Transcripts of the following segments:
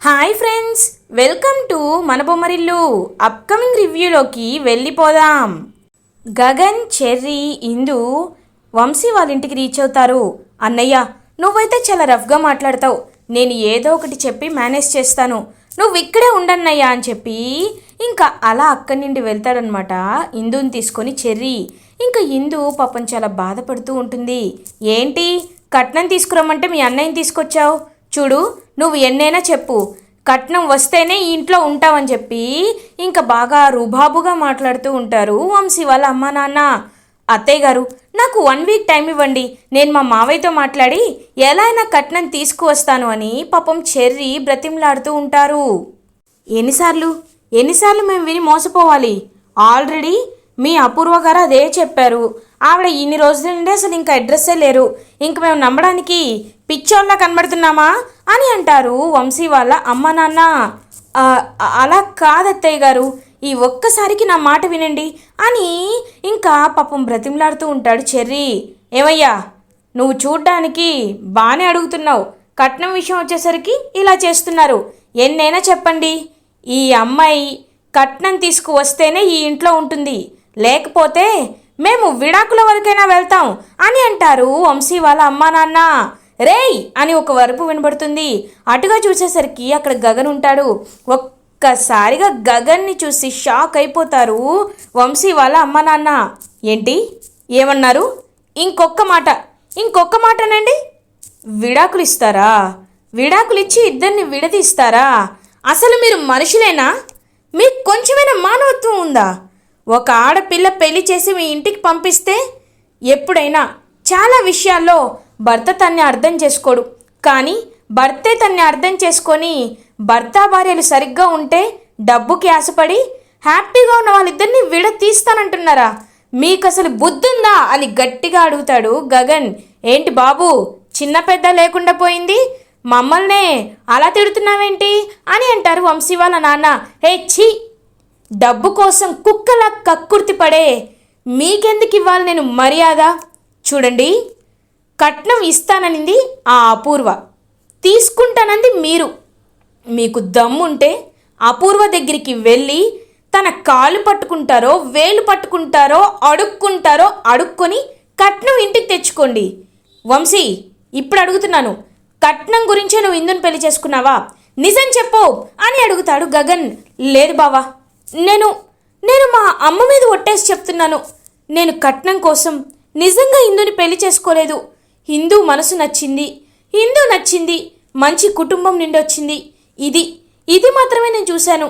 Hi friends, welcome to మన Bommarillu. Upcoming రివ్యూలోకి వెళ్ళిపోదాం. Gagan, cherry, ఇందు వంశీ వాళ్ళ ఇంటికి రీచ్ అవుతారు. అన్నయ్య, నువ్వైతే చాలా రఫ్గా మాట్లాడతావు, నేను ఏదో ఒకటి చెప్పి మేనేజ్ చేస్తాను, నువ్వు ఇక్కడే ఉండన్నయ్యా అని చెప్పి ఇంకా అలా అక్కడి నుండి వెళ్తాడనమాట ఇందుని తీసుకొని చెర్రీ. ఇంకా ఇందు పాపం చాలా బాధపడుతూ ఉంటుంది. ఏంటి, కట్నం తీసుకురమ్మంటే మీ అన్నయ్యని తీసుకొచ్చావు? చూడు, నువ్వు ఎన్నైనా చెప్పు, కట్నం వస్తేనే ఈ ఇంట్లో ఉంటావని చెప్పి ఇంకా బాగా రుబాబుగా మాట్లాడుతూ ఉంటారు వంశీ వాళ్ళ అమ్మా నాన్న. అత్తయ్య గారు, నాకు 1 వీక్ టైం ఇవ్వండి, నేను మా మావయ్యతో మాట్లాడి ఎలా అయినా కట్నం తీసుకువస్తాను అని పాపం చెర్రీ బ్రతిమలాడుతూ ఉంటారు. ఎన్నిసార్లు మేము విని మోసపోవాలి? ఆల్రెడీ మీ అపూర్వ గారు అదే చెప్పారు. ఆవిడ ఇన్ని రోజుల నుండి అసలు ఇంకా అడ్రస్సే లేరు, ఇంక మేము నమ్మడానికి పిచ్చోళ్ళ కనబడుతున్నామా అని అంటారు వంశీ వాళ్ళ అమ్మ నాన్న. అలా కాదత్తయ్య గారు, ఈ ఒక్కసారికి నా మాట వినండి అని ఇంకా పాపం బ్రతిమలాడుతూ ఉంటాడు చెర్రీ. ఏమయ్యా, నువ్వు చూడ్డానికి బాగానే అడుగుతున్నావు, కట్నం విషయం వచ్చేసరికి ఇలా చేస్తున్నారు. ఎన్నైనా చెప్పండి, ఈ అమ్మాయి కట్నం తీసుకువస్తేనే ఈ ఇంట్లో ఉంటుంది, లేకపోతే మేము విడాకుల వరకైనా వెళ్తాం అని అంటారు వంశీ వాళ్ళ అమ్మా నాన్న. రేయ్ అని ఒక వరపు వినబడుతుంది. అటుగా చూసేసరికి అక్కడ గగన్ ఉంటాడు. ఒక్కసారిగా గగన్ని చూసి షాక్ అయిపోతారు వంశీ వాళ్ళ అమ్మా నాన్న. ఏంటి, ఏమన్నారు? ఇంకొక్క మాటనండి, విడాకులు ఇస్తారా? విడాకులు ఇచ్చి ఇద్దరిని విడదీస్తారా? అసలు మీరు మనుషులేనా? మీకు కొంచెమైనా మానవత్వం ఉందా? ఒక ఆడపిల్ల పెళ్లి చేసి మీ ఇంటికి పంపిస్తే ఎప్పుడైనా చాలా విషయాల్లో భర్త తన్ని అర్థం చేసుకోడు, కానీ భర్తే తన్ని అర్థం చేసుకొని భర్త భార్యలు సరిగ్గా ఉంటే డబ్బుకి ఆశపడి హ్యాపీగా ఉన్న వాళ్ళిద్దరిని విడతీస్తానంటున్నారా? మీకు అసలు బుద్ధుందా అని గట్టిగా అడుగుతాడు గగన్. ఏంటి బాబు, చిన్న పెద్ద లేకుండా పోయింది, మమ్మల్నే అలా తిడుతున్నావేంటి అని అంటారు వంశీ వాళ్ళ నాన్న. హే ఛీ, డబ్బు కోసం కుక్కలా కక్కుర్తి పడే మీకెందుకు ఇవ్వాలి నేను మర్యాద? చూడండి, కట్నం ఇస్తాననింది ఆ అపూర్వ, తీసుకుంటానంది మీరు. మీకు దమ్ముంటే అపూర్వ దగ్గరికి వెళ్ళి తన కాళ్ళు పట్టుకుంటారో వేలు పట్టుకుంటారో అడుక్కొని కట్నం ఇంటికి తెచ్చుకోండి. వంశీ, ఇప్పుడు అడుగుతున్నాను, కట్నం గురించే నువ్వు ఇందుని పెళ్లి చేసుకున్నావా? నిజం చెప్పు అని అడుగుతాడు గగన్. లేదు బావా, నేను మా అమ్మ మీద ఒట్టేసి చెప్తున్నాను, నేను కట్నం కోసం నిజంగా ఇందుని పెళ్లి చేసుకోలేదు. హిందూ మనసు నచ్చింది, హిందూ నచ్చింది, మంచి కుటుంబం నుండి వచ్చింది, ఇది మాత్రమే నేను చూశాను.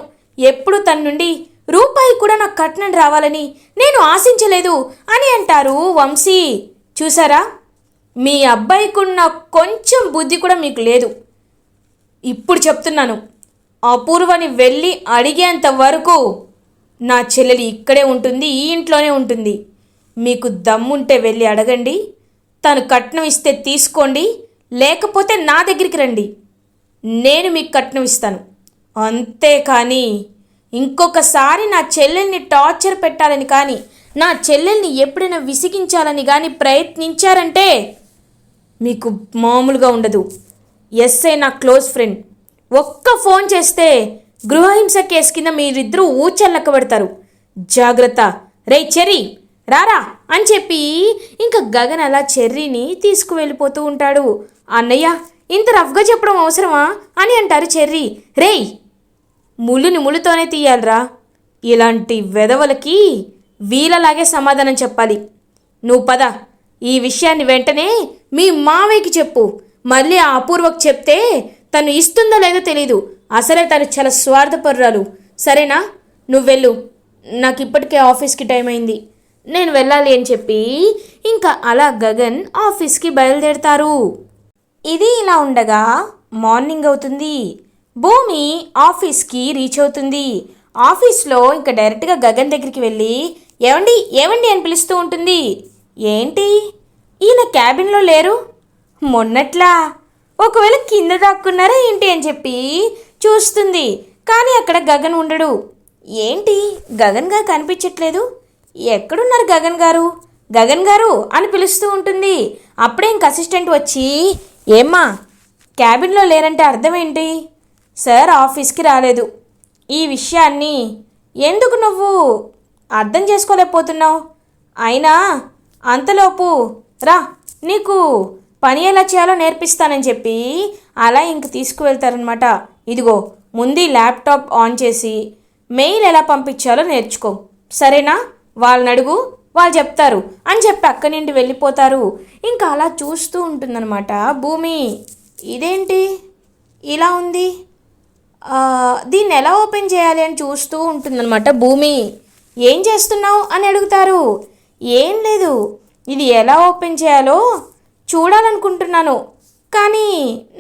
ఎప్పుడు తన నుండి రూపాయి కూడా నాకు కట్నం రావాలని నేను ఆశించలేదు అని అంటారు వంశీ. చూసారా, మీ అబ్బాయికున్న కొంచెం బుద్ధి కూడా మీకు లేదు. ఇప్పుడు చెప్తున్నాను, అపూర్వని వెళ్ళి అడిగేంత వరకు నా చెల్లెలు ఇక్కడే ఉంటుంది, ఈ ఇంట్లోనే ఉంటుంది. మీకు దమ్ముంటే వెళ్ళి అడగండి, తను కట్నం ఇస్తే తీసుకోండి, లేకపోతే నా దగ్గరికి రండి, నేను మీకు కట్నం ఇస్తాను. అంతేకాని ఇంకొకసారి నా చెల్లెల్ని టార్చర్ పెట్టాలని కానీ నా చెల్లెల్ని ఎప్పుడైనా విసిగించాలని కానీ ప్రయత్నించారంటే మీకు మామూలుగా ఉండదు. ఎస్ఐ నా క్లోజ్ ఫ్రెండ్, ఒక్క ఫోన్ చేస్తే గృహహింస కేసు కింద మీరిద్దరూ ఊచల్లక్క పెడతారు. జాగ్రత్త. రే చెర్రీ, రారా అని చెప్పి ఇంకా గగన్ అలా చెర్రీని తీసుకువెళ్ళిపోతూ ఉంటాడు. అన్నయ్య, ఇంత రఫ్గా చెప్పడం అవసరమా అని అంటారు చెర్రీ. రేయ్, ముళ్ళుని ముళ్ళుతోనే తీయాలరా, ఇలాంటి వెధవలకి వీళ్ళలాగే సమాధానం చెప్పాలి. నువ్వు పద, ఈ విషయాన్ని వెంటనే మీ మావయ్యకి చెప్పు. మళ్ళీ ఆ అపూర్వకు చెప్తే తను ఇస్తుందో లేదో తెలీదు, అసలే తను చాలా స్వార్థపరురాలు. సరేనా, నువ్వు వెళ్ళు, నాకు ఇప్పటికే ఆఫీస్కి టైం అయింది, నేను వెళ్ళాలి అని చెప్పి ఇంకా అలా గగన్ ఆఫీస్కి బయలుదేరతారు. ఇది ఇలా ఉండగా మార్నింగ్ అవుతుంది. భూమి ఆఫీస్కి రీచ్ అవుతుంది. ఆఫీస్లో ఇంకా డైరెక్ట్గా గగన్ దగ్గరికి వెళ్ళి ఏవండి అని పిలుస్తూ ఉంటుంది. ఏంటి, ఈయన క్యాబిన్లో లేరు? మొన్నట్లా ఒకవేళ కింద దాక్కున్నారా ఏంటి అని చెప్పి చూస్తుంది. కానీ అక్కడ గగన్ ఉండడు. ఏంటి, గగన్ గారు కనిపించట్లేదు, ఎక్కడున్నారు గగన్ గారు అని పిలుస్తూ ఉంటుంది. అప్పుడే ఇంక అసిస్టెంట్ వచ్చి, ఏమ్మా క్యాబిన్లో లేరంటే అర్థం ఏంటి? సార్ ఆఫీస్కి రాలేదు. ఈ విషయాన్ని ఎందుకు నువ్వు అర్థం చేసుకోలేకపోతున్నావు? అయినా అంతలోపు రా, నీకు పని ఎలా చేయాలో నేర్పిస్తానని చెప్పి అలా ఇంక తీసుకువెళ్తారనమాట. ఇదిగో ముందు ల్యాప్టాప్ ఆన్ చేసి మెయిల్ ఎలా పంపించాలో నేర్చుకో, సరేనా? వాళ్ళని అడుగు, వాళ్ళు చెప్తారు అని చెప్పి అక్కడి నుండి వెళ్ళిపోతారు. ఇంకా అలా చూస్తూ ఉంటుందన్నమాట భూమి. ఇదేంటి ఇలా ఉంది, దీన్ని ఎలా ఓపెన్ చేయాలి అని చూస్తూ ఉంటుందన్నమాట భూమి. ఏం చేస్తున్నావు అని అడుగుతారు. ఏం లేదు, ఇది ఎలా ఓపెన్ చేయాలో చూడాలనుకుంటున్నాను, కానీ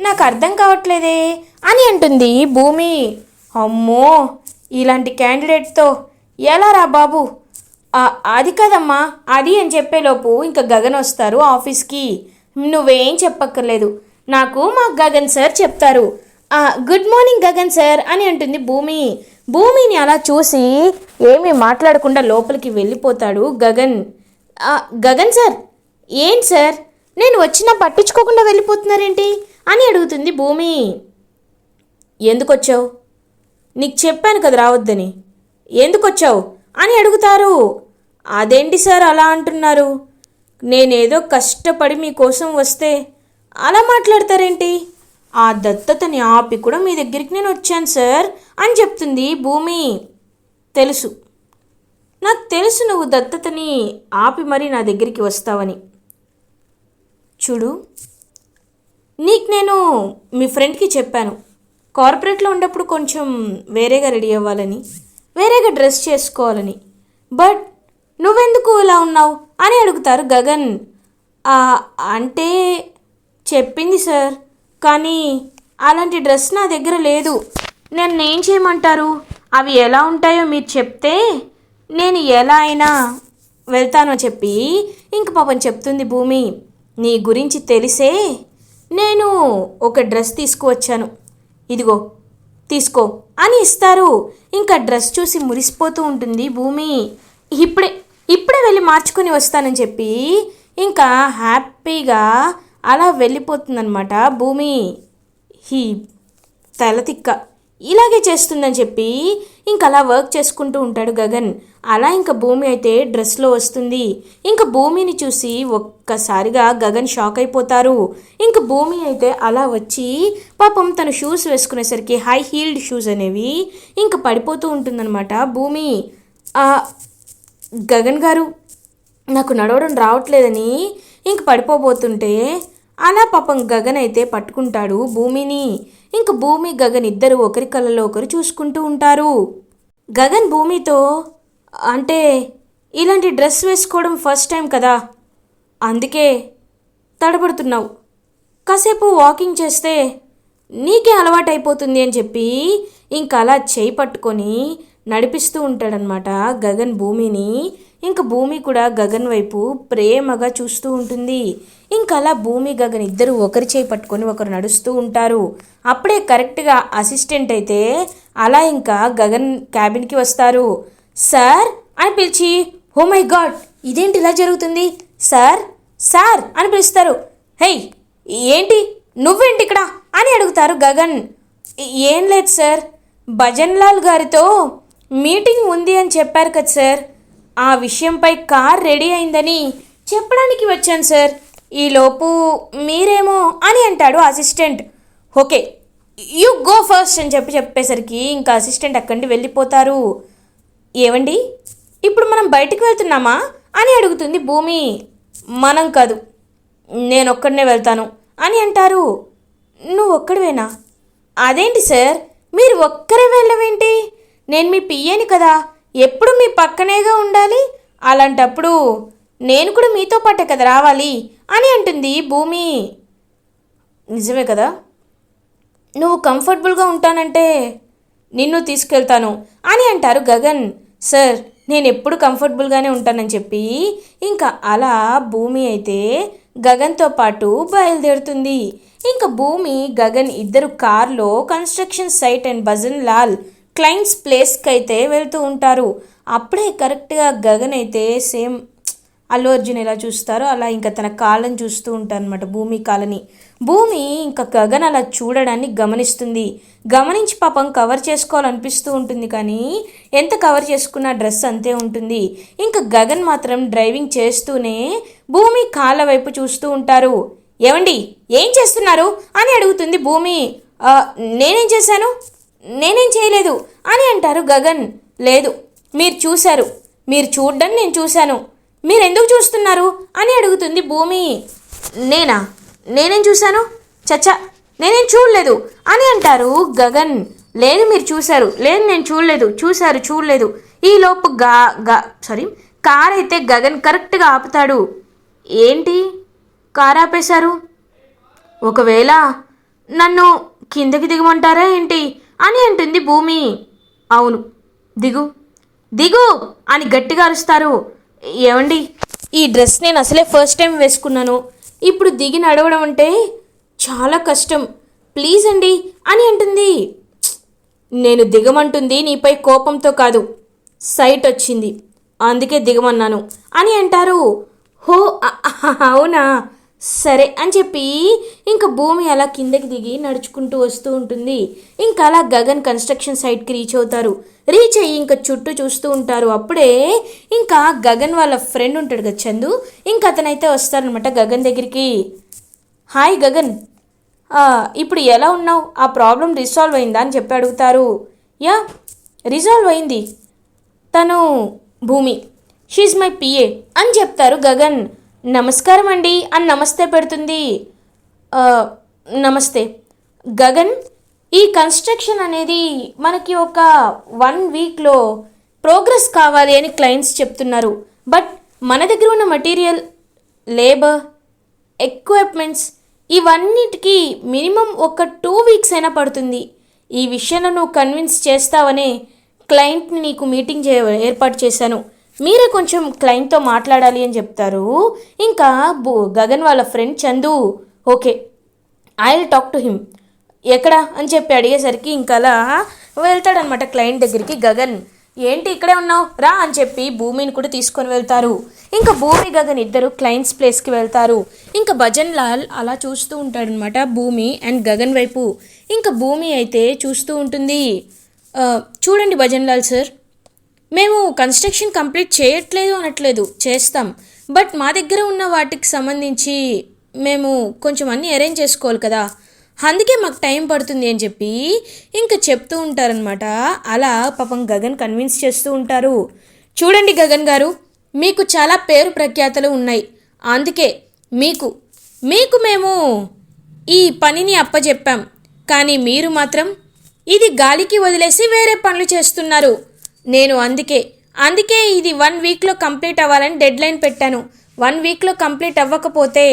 నాకు అర్థం కావట్లేదే అని అంటుంది భూమి. అమ్మో, ఇలాంటి క్యాండిడేట్తో ఎలా రా బాబు. అది కదమ్మా అది అని చెప్పేలోపు ఇంకా గగన్ వస్తారు ఆఫీస్కి. నువ్వేం చెప్పక్కర్లేదు, నాకు మా గగన్ సార్ చెప్తారు. గుడ్ మార్నింగ్ గగన్ సార్ అని అంటుంది భూమి. భూమిని అలా చూసి ఏమీ మాట్లాడకుండా లోపలికి వెళ్ళిపోతాడు గగన్. గగన్ సార్, ఏంటి సార్ నేను వచ్చినా పట్టించుకోకుండా వెళ్ళిపోతున్నారేంటి అని అడుగుతుంది భూమి. ఎందుకు వచ్చావు? నీకు చెప్పాను కదా రావద్దని, ఎందుకు వచ్చావు అని అడుగుతారు. అదేంటి సార్ అలా అంటున్నారు? నేనేదో కష్టపడి మీకోసం వస్తే అలా మాట్లాడతారేంటి? ఆ దత్తతని ఆపి కూడా మీ దగ్గరికి నేను వచ్చాను సార్ అని చెప్తుంది భూమి. తెలుసు, నాకు తెలుసు నువ్వు దత్తతని ఆపి మరీ నా దగ్గరికి వస్తావని. చూడు, నీకు నేను మీ ఫ్రెండ్కి చెప్పాను కార్పొరేట్లో ఉన్నప్పుడు కొంచెం వేరేగా రెడీ అవ్వాలని, వేరేగా డ్రెస్ చేసుకోవాలని. బట్ నువ్వెందుకు ఇలా ఉన్నావు అని అడుగుతారు గగన్. అంటే చెప్పింది సార్, కానీ అలాంటి డ్రెస్ నా దగ్గర లేదు. నన్ను ఏం చేయమంటారు? అవి ఎలా ఉంటాయో మీరు చెప్తే నేను ఎలా అయినా వెళ్తానో చెప్పి ఇంక పాపం చెప్తుంది భూమి. నీ గురించి తెలిసే నేను ఒక డ్రెస్ తీసుకువచ్చాను, ఇదిగో తీసుకో అని ఇస్తారు. ఇంకా డ్రెస్ చూసి మురిసిపోతూ ఉంటుంది భూమి. ఇప్పుడే వెళ్ళి మార్చుకొని వస్తానని చెప్పి ఇంకా హ్యాపీగా అలా వెళ్ళిపోతుందన్నమాట భూమి. ఈ తలతిక్క ఇలాగే చేస్తుందని చెప్పి ఇంక అలా వర్క్ చేసుకుంటూ ఉంటాడు గగన్. అలా ఇంకా భూమి అయితే డ్రెస్లో వస్తుంది. ఇంకా భూమిని చూసి ఒక్కసారిగా గగన్ షాక్ అయిపోతారు. ఇంక భూమి అయితే అలా వచ్చి పాపం తను షూస్ వేసుకునేసరికి హై హీల్డ్ షూస్ అనేవి ఇంక పడిపోతూ ఉంటుందన్నమాట భూమి. గగన్ గారు, నాకు నడవడం రావట్లేదని ఇంక పడిపోబోతుంటే అలా పాపం గగన్ అయితే పట్టుకుంటాడు భూమిని. ఇంక భూమి గగన్ ఇద్దరు ఒకరి కళ్ళలో ఒకరు చూసుకుంటూ ఉంటారు. గగన్ భూమితో, అంటే ఇలాంటి డ్రెస్ వేసుకోవడం ఫస్ట్ టైం కదా, అందుకే తడబడుతున్నావు. కాసేపు వాకింగ్ చేస్తే నీకే అలవాటు అయిపోతుంది అని చెప్పి ఇంకా అలా చేయి పట్టుకొని నడిపిస్తూ ఉంటాడనమాట గగన్ భూమిని. ఇంక భూమి కూడా గగన్ వైపు ప్రేమగా చూస్తూ ఉంటుంది. ఇంకా అలా భూమి గగన్ ఇద్దరు ఒకరి చేయి పట్టుకొని ఒకరు నడుస్తూ ఉంటారు. అప్పుడే కరెక్ట్గా అసిస్టెంట్ అయితే అలా ఇంకా గగన్ క్యాబిన్కి వస్తారు. సార్ అని పిలిచి, ఓ మై గాడ్ ఇదేంటి ఇలా జరుగుతుంది, సార్ సార్ అని పిలుస్తారు. హే ఏంటి, నువ్వేంటి ఇక్కడ అని అడుగుతారు గగన్. ఏం లేదు సార్, భజన్ లాల్ గారితో మీటింగ్ ఉంది అని చెప్పారు కదా సార్, ఆ విషయంపై కార్ రెడీ అయిందని చెప్పడానికి వచ్చాను సార్, ఈలోపు మీరేమో అని అంటాడు assistant. Okay you go first అని చెప్పేసరికి ఇంకా అసిస్టెంట్ అక్కడి వెళ్ళిపోతారు. ఏవండి, ఇప్పుడు మనం బయటికి వెళ్తున్నామా అని అడుగుతుంది భూమి. మనం కాదు, నేను ఒక్కడనే వెళ్తాను అని అంటారు. నువ్వు ఒక్కడివేనా? అదేంటి సార్, మీరు ఒక్కరే వెళ్ళవేంటి? నేను మీ పియ్యని కదా, ఎప్పుడు మీ పక్కనేగా ఉండాలి, అలాంటప్పుడు నేను కూడా మీతో పాటే కదా రావాలి అని అంటుంది భూమి. నిజమే కదా, నువ్వు కంఫర్టబుల్గా ఉంటానంటే నిన్ను తీసుకెళ్తాను అని అంటారు గగన్. సార్ నేను ఎప్పుడు కంఫర్టబుల్గానే ఉంటానని చెప్పి ఇంకా అలా భూమి అయితే గగన్తో పాటు బయలుదేరుతుంది. ఇంకా భూమి గగన్ ఇద్దరు కార్లో construction site and Bhajan Lal clients ప్లేస్కి అయితే వెళ్తూ ఉంటారు. అప్పుడే కరెక్ట్గా గగన్ అయితే సేమ్ అల్లు అర్జున్ ఎలా చూస్తారో అలా ఇంకా తన కాళ్ళని చూస్తూ ఉంటారనమాట, భూమి కాలని. భూమి ఇంకా గగన్ అలా చూడడాన్ని గమనిస్తుంది. గమనించి పాపం కవర్ చేసుకోవాలనిపిస్తూ ఉంటుంది, కానీ ఎంత కవర్ చేసుకున్న డ్రెస్ అంతే ఉంటుంది. ఇంకా గగన్ మాత్రం డ్రైవింగ్ చేస్తూనే భూమి కాళ్ళ వైపు చూస్తూ ఉంటారు. ఏమండి ఏం చేస్తున్నారు అని అడుగుతుంది భూమి. నేనేం చేశాను, నేనేం చేయలేదు అని అంటారు గగన్. లేదు మీరు చూశారు, మీరు చూడ్డం నేను చూశాను, మీరెందుకు చూస్తున్నారు అని అడుగుతుంది భూమి. నేనేం చూశాను, చచ్చా నేనేం చూడలేదు అని అంటారు గగన్. లేదు మీరు చూశారు, లేదు నేను చూడలేదు, చూడలేదు. ఈలోపు కార్ అయితే గగన్ కరెక్ట్గా ఆపుతాడు. ఏంటి కార్ ఆపేశారు, ఒకవేళ నన్ను కిందకి దిగమంటారా ఏంటి అని అంటుంది భూమి. అవును దిగు దిగు అని గట్టిగా అరుస్తారు. ఏమండి ఈ డ్రెస్ నేను అసలే ఫస్ట్ టైం వేసుకున్నాను, ఇప్పుడు దిగి నడవడం అంటే చాలా కష్టం, ప్లీజ్ అండి అని అంటుంది. నేను దిగమంటుంది నీపై కోపంతో కాదు, సైట్ వచ్చింది అందుకే దిగమన్నాను అని అంటారు. హో అవునా సరే అని చెప్పి ఇంకా భూమి అలా కిందకి దిగి నడుచుకుంటూ వస్తూ ఉంటుంది. ఇంకా అలా గగన్ కన్స్ట్రక్షన్ సైట్కి రీచ్ అవుతారు. రీచ్ అయ్యి ఇంకా చుట్టూ చూస్తూ ఉంటారు. అప్పుడే ఇంకా గగన్ వాళ్ళ ఫ్రెండ్ ఉంటాడు కదా చందు, ఇంకా అతనైతే వస్తారనమాట గగన్ దగ్గరికి. హాయ్ గగన్, ఇప్పుడు ఎలా ఉన్నావు, ఆ ప్రాబ్లం రిసాల్వ్ అయిందా అని చెప్పి అడుగుతారు. యా రిజాల్వ్ అయింది, తను భూమి, షీఈ్ మై పిఏ అని చెప్తారు గగన్. నమస్కారం అండి అని నమస్తే పెడుతుంది. నమస్తే గగన్, ఈ కన్స్ట్రక్షన్ అనేది మనకి ఒక 1 వీక్లో ప్రోగ్రెస్ కావాలి అని క్లయింట్స్ చెప్తున్నారు. బట్ మన దగ్గర ఉన్న మటీరియల్, లేబర్, ఎక్విప్మెంట్స్ ఇవన్నిటికీ మినిమం ఒక 2 వీక్స్ అయినా పడుతుంది. ఈ విషయంలో నువ్వు కన్విన్స్ చేస్తావనే క్లయింట్ని నీకు మీటింగ్ ఏర్పాటు చేశాను, మీరే కొంచెం క్లయింట్తో మాట్లాడాలి అని చెప్తారు. ఇంకా గగన్ వాళ్ళ friend Chandu okay I will talk to him, ఎక్కడ అని చెప్పి అడిగేసరికి ఇంకా అలా వెళ్తాడనమాట క్లయింట్ దగ్గరికి. గగన్ ఏంటి ఇక్కడే ఉన్నావు రా అని చెప్పి భూమిని కూడా తీసుకొని వెళ్తారు. ఇంకా భూమి గగన్ ఇద్దరు క్లయింట్స్ ప్లేస్కి వెళ్తారు. ఇంకా భజన్ లాల్ అలా చూస్తూ ఉంటాడనమాట భూమి అండ్ గగన్ వైపు. ఇంకా భూమి అయితే చూస్తూ ఉంటుంది. చూడండి భజన్ లాల్ సార్, మేము కన్స్ట్రక్షన్ కంప్లీట్ చేయట్లేదు అనట్లేదు, చేస్తాం, బట్ మా దగ్గర ఉన్న వాటికి సంబంధించి మేము కొంచెం అన్నీ అరేంజ్ చేసుకోవాలి కదా, అందుకే మాకు టైం పడుతుంది అని చెప్పి ఇంకా చెప్తూ ఉంటారనమాట. అలా పాపం గగన్ కన్విన్స్ చేస్తూ ఉంటారు. చూడండి గగన్ గారు, మీకు చాలా పేరు ప్రఖ్యాతలు ఉన్నాయి, అందుకే మీకు మేము ఈ పనిని అప్పచెప్పాం, కానీ మీరు మాత్రం ఇది గాలికి వదిలేసి వేరే పనులు చేస్తున్నారు. నేను అందుకే ఇది 1 వీక్లో కంప్లీట్ అవ్వాలని డెడ్లైన్ పెట్టాను. 1 వీక్లో కంప్లీట్ అవ్వకపోతే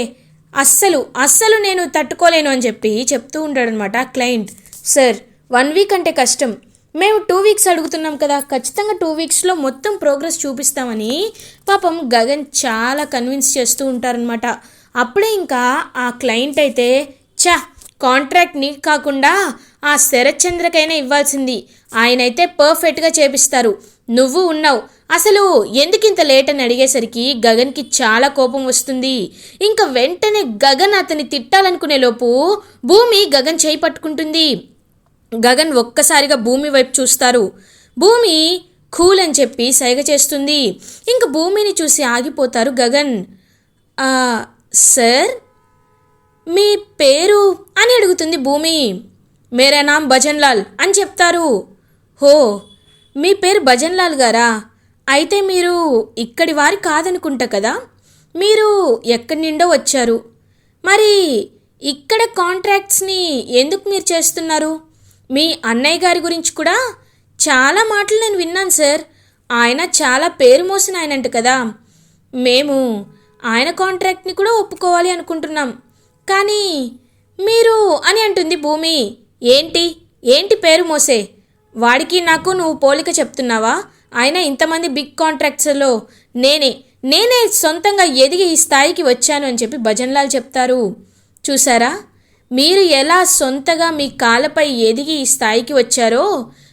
అస్సలు నేను తట్టుకోలేను అని చెప్పి చెప్తూ ఉంటాడనమాట క్లయింట్. సార్ 1 వీక్ అంటే కష్టం, మేము 2 వీక్స్ అడుగుతున్నాం కదా, ఖచ్చితంగా 2 వీక్స్లో మొత్తం ప్రోగ్రెస్ చూపిస్తామని పాపం గగన్ చాలా కన్విన్స్ చేస్తూ ఉంటారనమాట. అప్పుడే ఇంకా ఆ క్లయింట్ అయితే కాంట్రాక్ట్ నీకు కాకుండా ఆ శరత్ చంద్రకైనా ఇవ్వాల్సింది, ఆయనైతే పర్ఫెక్ట్గా చేపిస్తారు, నువ్వు ఉన్నావు, అసలు ఎందుకింత లేట్ అని అడిగేసరికి గగన్కి చాలా కోపం వస్తుంది. ఇంకా వెంటనే గగన్ అతన్ని తిట్టాలనుకునే లోపు భూమి గగన్ చేయి పట్టుకుంటుంది. గగన్ ఒక్కసారిగా భూమి వైపు చూస్తారు. భూమి కూల్ అని చెప్పి సైగ చేస్తుంది. ఇంకా భూమిని చూసి ఆగిపోతారు గగన్. సార్ మీ పేరు అని అడుగుతుంది భూమి. మేరా నామ్ భజన్ లాల్ అని చెప్తారు. హో మీ పేరు భజన్ లాల్ గారా, అయితే మీరు ఇక్కడి వారి కాదనుకుంటా కదా, మీరు ఎక్కడి నుండో వచ్చారు, మరి ఇక్కడ కాంట్రాక్ట్స్ని ఎందుకు మీరు చేస్తున్నారు? మీ అన్నయ్య గారి గురించి కూడా చాలా మాటలు నేను విన్నాను సార్, ఆయన చాలా పేరు మోసిన ఆయనంట కదా, మేము ఆయన కాంట్రాక్ట్ని కూడా ఒప్పుకోవాలి అనుకుంటున్నాం, కానీ మీరు అని అంటుంది భూమి. ఏంటి పేరు మోసే, వాడికి నాకు నువ్వు పోలిక చెప్తున్నావా? ఆయన ఇంతమంది బిగ్ కాంట్రాక్ట్స్లో నేనే సొంతంగా ఎదిగి ఈ స్థాయికి వచ్చాను అని చెప్పి భజన్లాల్ చెప్తారు. చూసారా, మీరు ఎలా సొంతగా మీ కాళ్ళపై ఎదిగి ఈ స్థాయికి వచ్చారో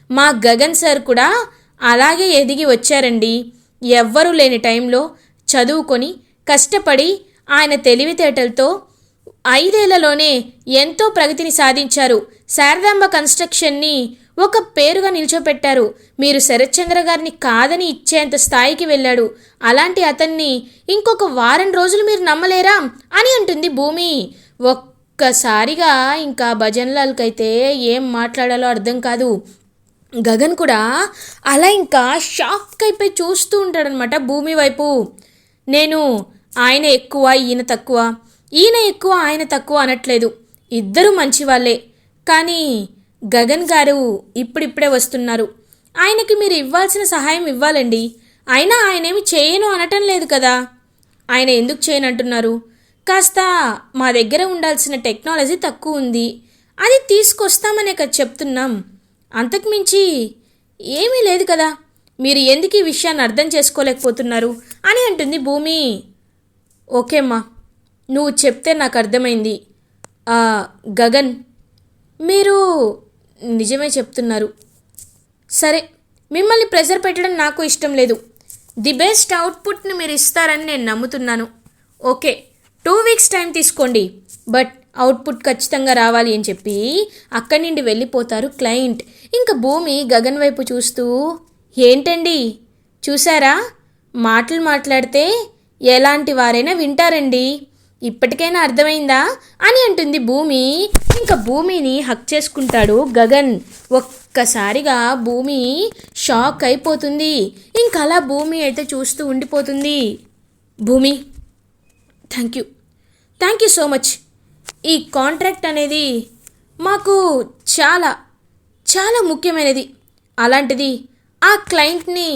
మా గగన్ సార్ కూడా అలాగే ఎదిగి వచ్చారండి. ఎవ్వరూ లేని టైంలో చదువుకొని కష్టపడి ఆయన తెలివితేటలతో 5 ఏళ్లలోనే ఎంతో ప్రగతిని సాధించారు. శారదాంబ కన్స్ట్రక్షన్ని ఒక పేరుగా నిల్చోపెట్టారు. మీరు శరత్చంద్ర గారిని కాదని ఇచ్చేంత స్థాయికి వెళ్ళాడు. అలాంటి అతన్ని ఇంకొక వారం రోజులు మీరు నమ్మలేరా అని అంటుంది భూమి. ఒక్కసారిగా ఇంకా భజన్లాల్కైతే ఏం మాట్లాడాలో అర్థం కాదు. గగన్ కూడా అలా ఇంకా షాక్ అయిపోయి చూస్తూ ఉంటాడనమాట భూమి వైపు. నేను ఆయన ఎక్కువ ఈయన తక్కువ, ఈయన ఎక్కువ ఆయన తక్కువ అనట్లేదు, ఇద్దరు మంచి వాళ్ళే. కానీ గగన్ గారు ఇప్పుడిప్పుడే వస్తున్నారు, ఆయనకి మీరు ఇవ్వాల్సిన సహాయం ఇవ్వాలండి. అయినా ఆయనేమి చేయను అనటం లేదు కదా. ఆయన ఎందుకు చేయనంటున్నారు? కాస్త మా దగ్గర ఉండాల్సిన టెక్నాలజీ తక్కువ ఉంది, అది తీసుకొస్తామనే కదా చెప్తున్నాం. అంతకుమించి ఏమీ లేదు కదా. మీరు ఎందుకు ఈ విషయాన్ని అర్థం చేసుకోలేకపోతున్నారు అని అంటుంది భూమి. ఓకే అమ్మా, నువ్వు చెప్తే నాకు అర్థమైంది. గగన్, మీరు నిజమే చెప్తున్నారు. సరే, మిమ్మల్ని ప్రెజర్ పెట్టడం నాకు ఇష్టం లేదు. ది బెస్ట్ అవుట్పుట్ని మీరు ఇస్తారని నేను నమ్ముతున్నాను. ఓకే, 2 వీక్స్ టైం తీసుకోండి, బట్ అవుట్పుట్ ఖచ్చితంగా రావాలి అని చెప్పి అక్కడి నుండి వెళ్ళిపోతారు క్లయింట్. ఇంకా భూమి గగన్ వైపు చూస్తూ, ఏంటండి చూసారా, మాటలు మాట్లాడితే ఎలాంటి వారైనా వింటారండి, ఇప్పటికైనా అర్థమైందా అని అంటుంది భూమి. ఇంకా భూమిని హక్ చేసుకుంటాడు గగన్. ఒక్కసారిగా భూమి షాక్ అయిపోతుంది. ఇంకా అలా భూమి అయితే చూస్తూ ఉండిపోతుంది. భూమి, థ్యాంక్ యూ సో మచ్. ఈ కాంట్రాక్ట్ అనేది మాకు చాలా చాలా ముఖ్యమైనది. అలాంటిది ఆ క్లయింట్ని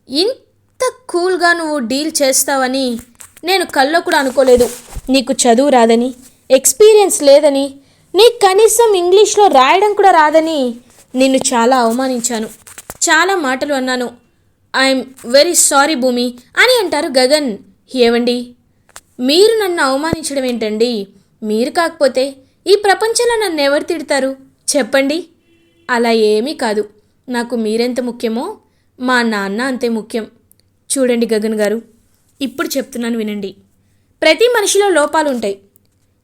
ఇంత కూల్గా నువ్వు డీల్ చేస్తావని నేను కల్లో కూడా అనుకోలేదు. నీకు చదువు రాదని, ఎక్స్పీరియన్స్ లేదని, నీకు కనీసం ఇంగ్లీష్లో రాయడం కూడా రాదని నిన్ను చాలా అవమానించాను, చాలా మాటలు అన్నాను. ఐఎమ్ వెరీ సారీ భూమి అని అంటారు గగన్. ఏవండి, మీరు నన్ను అవమానించడం ఏంటండి? మీరు కాకపోతే ఈ ప్రపంచంలో నన్ను ఎవరు తిడతారు చెప్పండి? అలా ఏమీ కాదు, నాకు మీరెంత ముఖ్యమో మా నాన్న అంతే ముఖ్యం. చూడండి గగన్ గారు, ఇప్పుడు చెప్తున్నాను వినండి. ప్రతి మనిషిలో లోపాలు ఉంటాయి.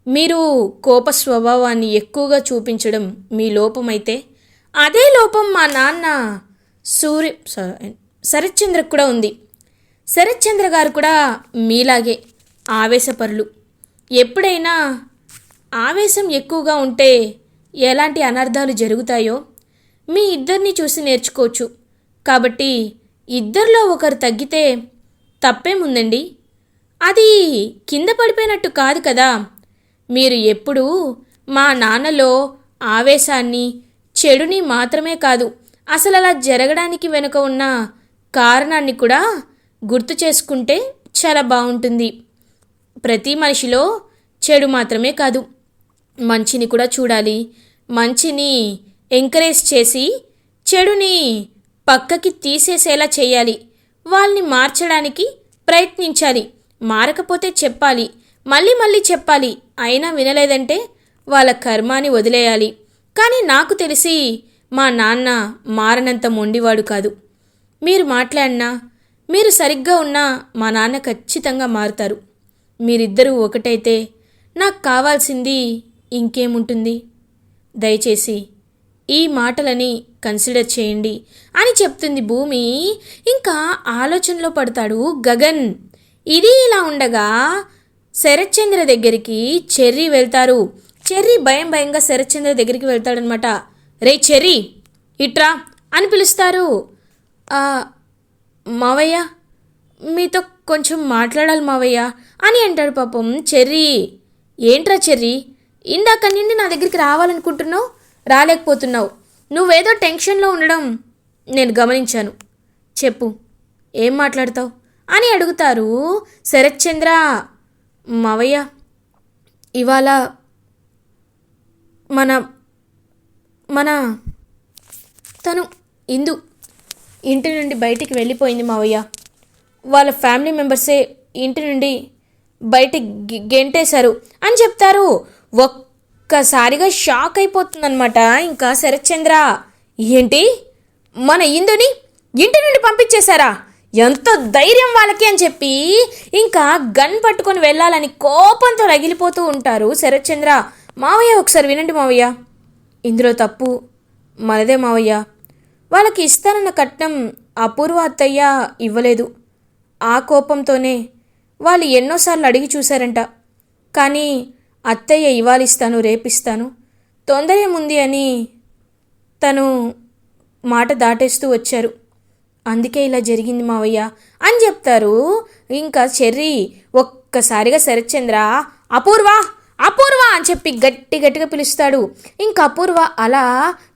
మీరు కోప స్వభావాన్ని ఎక్కువగా చూపించడం మీ లోపమైతే, అదే లోపం మా నాన్న శరత్చంద్రకు కూడా ఉంది. శరత్చంద్ర గారు కూడా మీలాగే ఆవేశపరులు. ఎప్పుడైనా ఆవేశం ఎక్కువగా ఉంటే ఎలాంటి అనర్థాలు జరుగుతాయో మీ ఇద్దరిని చూసి నేర్చుకోవచ్చు. కాబట్టి ఇద్దరిలో ఒకరు తగ్గితే తప్పేముందండి? అది కింద పడిపోయినట్టు కాదు కదా. మీరు ఎప్పుడూ మా నాన్నలో ఆవేశాన్ని, చెడుని మాత్రమే కాదు, అసలు అలా జరగడానికి వెనుక ఉన్న కారణాన్ని కూడా గుర్తు చేసుకుంటే చాలా బాగుంటుంది. ప్రతి మనిషిలో చెడు మాత్రమే కాదు, మంచిని కూడా చూడాలి. మంచిని ఎంకరేజ్ చేసి చెడుని పక్కకి తీసేసేలా చేయాలి. వాళ్ళని మార్చడానికి ప్రయత్నించాలి. మారకపోతే చెప్పాలి, మళ్ళీ మళ్ళీ చెప్పాలి. అయినా వినలేదంటే వాళ్ళ కర్మాని వదిలేయాలి. కానీ నాకు తెలిసి మా నాన్న మారనంత మొండివాడు కాదు. మీరు మాట్లాడినా, మీరు సరిగ్గా ఉన్నా మా నాన్న ఖచ్చితంగా మారుతారు. మీరిద్దరూ ఒకటైతే నాకు కావాల్సింది ఇంకేముంటుంది? దయచేసి ఈ మాటలని కన్సిడర్ చేయండి అని చెప్తుంది భూమి. ఇంకా ఆలోచనలో పడతాడు గగన్. ఇది ఇలా ఉండగా శరత్చంద్ర దగ్గరికి చెర్రీ వెళ్తారు. చెర్రీ భయంగా శరత్చంద్ర దగ్గరికి వెళ్తాడనమాట. రే చెర్రీ, ఇట్రా అని పిలుస్తారు. మావయ్య, మీతో కొంచెం మాట్లాడాలి మావయ్య అని అంటాడు పాపం చెర్రీ. ఏంట్రా చెర్రీ, ఇందాక నుండి నా దగ్గరికి రావాలనుకుంటున్నావు, రాలేకపోతున్నావు. నువ్వేదో టెన్షన్లో ఉండడం నేను గమనించాను. చెప్పు, ఏం మాట్లాడతావు అని అడుగుతారు శరత్చంద్ర. మావయ్య, ఇవాళ మన తను ఇందు ఇంటి నుండి బయటికి వెళ్ళిపోయింది మావయ్య. వాళ్ళ ఫ్యామిలీ మెంబర్సే ఇంటి నుండి బయటికి గెంటేశారు అని చెప్తారు. ఒక్కసారిగా షాక్ అయిపోతుందన్నమాట ఇంకా శరత్చంద్ర. ఏంటి, మన ఇందుని ఇంటి నుండి పంపించేశారా? ఎంత ధైర్యం వాళ్ళకి అని చెప్పి ఇంకా గన్ పట్టుకొని వెళ్ళాలని కోపంతో రగిలిపోతూ ఉంటారు శరత్చంద్ర. మావయ్య ఒకసారి వినండి మావయ్య, ఇందులో తప్పు మనదే మావయ్య. వాళ్ళకి ఇస్తానన్న కట్నం అపూర్వ అత్తయ్య ఇవ్వలేదు. ఆ కోపంతోనే వాళ్ళు ఎన్నోసార్లు అడిగి చూశారంట. కానీ అత్తయ్య ఇవాళ ఇస్తాను రేపిస్తాను తొందరేముంది అని తను మాట దాటేస్తూ వచ్చారు. అందుకే ఇలా జరిగింది మావయ్య అని చెప్తారు. ఇంకా చెర్రీ ఒక్కసారిగా శరత్చంద్ర అపూర్వ అపూర్వ అని చెప్పి గట్టిగా పిలుస్తాడు. ఇంకా అపూర్వ అలా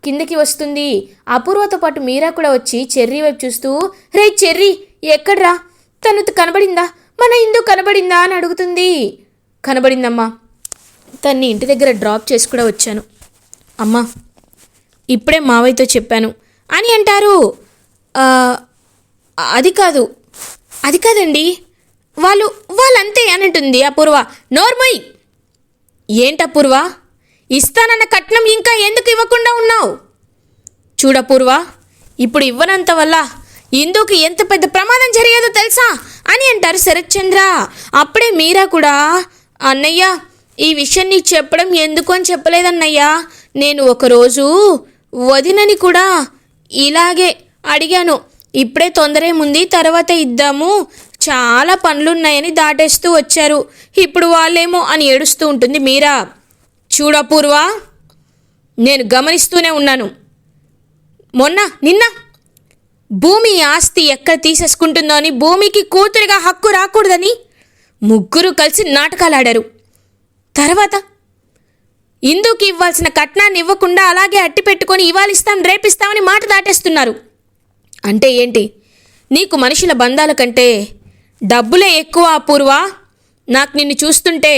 కిందకి వస్తుంది. అపూర్వతో పాటు మీరా కూడా వచ్చి చెర్రీ వైపు చూస్తూ, రే చెర్రీ ఎక్కడ్రా, తను కనబడిందా, మన ఇందు కనబడిందా అని అడుగుతుంది. కనబడిందమ్మా, తన్ని ఇంటి దగ్గర డ్రాప్ చేసి కూడా వచ్చాను అమ్మా, ఇప్పుడే మావయ్యతో చెప్పాను అని అంటారు. అది కాదండి, వాళ్ళంతే అని అంటుంది అపూర్వ. నోర్మయ్, ఏంటపూర్వ, ఇస్తానన్న కట్నం ఇంకా ఎందుకు ఇవ్వకుండా ఉన్నావు? చూడపూర్వ, ఇప్పుడు ఇవ్వనంత వల్ల ఇందుకు ఎంత పెద్ద ప్రమాదం జరిగేదో తెలుసా అని అంటారు శరత్చంద్ర. అప్పుడే మీరా కూడా, అన్నయ్య ఈ విషయం నీకు చెప్పడం ఎందుకు అని చెప్పలేదన్నయ్యా. నేను ఒకరోజు వదినని కూడా ఇలాగే అడిగాను, ఇప్పుడే తొందరేముంది తర్వాత ఇద్దాము, చాలా పనులున్నాయని దాటేస్తూ వచ్చారు, ఇప్పుడు వాళ్ళేమో అని ఏడుస్తూ ఉంటుంది మీరా. చూడపూర్వ, నేను గమనిస్తూనే ఉన్నాను, నిన్న భూమి ఆస్తి ఎక్కడ తీసేసుకుంటుందో అని, భూమికి కూతురిగా హక్కు రాకూడదని ముగ్గురు కలిసి నాటకాలు ఆడారు. తర్వాత ఇందుకు ఇవ్వాల్సిన కట్నాన్ని ఇవ్వకుండా అలాగే అట్టి పెట్టుకొని ఇవాళ ఇస్తాం రేపిస్తామని మాట దాటేస్తున్నారు. అంటే ఏంటి, నీకు మనుషుల బంధాల కంటే డబ్బులే ఎక్కువ అపూర్వ? నాకు నిన్ను చూస్తుంటే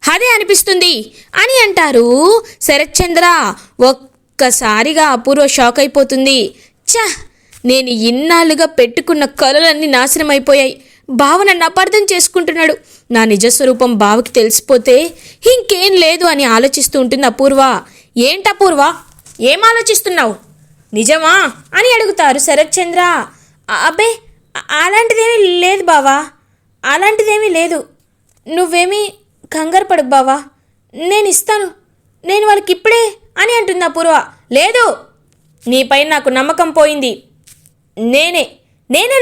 అదే అనిపిస్తుంది అని అంటారు శరత్చంద్ర. ఒక్కసారిగా అపూర్వ షాక్ అయిపోతుంది. నేను ఇన్నాళ్ళుగా పెట్టుకున్న కలలన్నీ నాశనం అయిపోయాయి. బావ నన్ను అపార్థం చేసుకుంటున్నాడు. నా నిజస్వరూపం బావకి తెలిసిపోతే ఇంకేం లేదు అని ఆలోచిస్తూ ఉంటుంది అపూర్వ. ఏంటపూర్వ, ఏం ఆలోచిస్తున్నావు? నిజమా అని అడుగుతారు శరత్చంద్ర. అబ్బే అలాంటిదేమీ లేదు బావా, అలాంటిదేమీ లేదు, నువ్వేమీ కంగారు పడకు బావా, నేను ఇస్తాను, నేను వాళ్ళకి ఇప్పుడే అని అంటుంది అపూర్వ. లేదు, నీపై నాకు నమ్మకం పోయింది, నేనే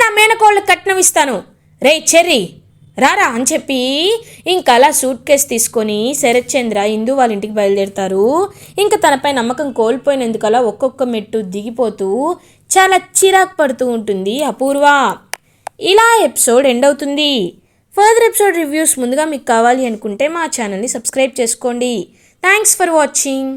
నా మేనకోళ్ళకి కట్నం ఇస్తాను. రే చెర్రీ రారా అని చెప్పి ఇంకా అలా సూట్ కేసు తీసుకొని శరత్చంద్ర ఇందు వాళ్ళ ఇంటికి బయలుదేరుతారు. ఇంకా తనపై నమ్మకం కోల్పోయినందుకు అలా ఒక్కొక్క మెట్టు దిగిపోతూ చాలా చిరాకు పడుతూ ఉంటుంది అపూర్వ. ఇలా ఎపిసోడ్ ఎండ్ అవుతుంది. ఫర్దర్ ఎపిసోడ్ రివ్యూస్ ముందుగా మీకు కావాలి అనుకుంటే మా ఛానల్ని సబ్స్క్రైబ్ చేసుకోండి. Thanks for watching.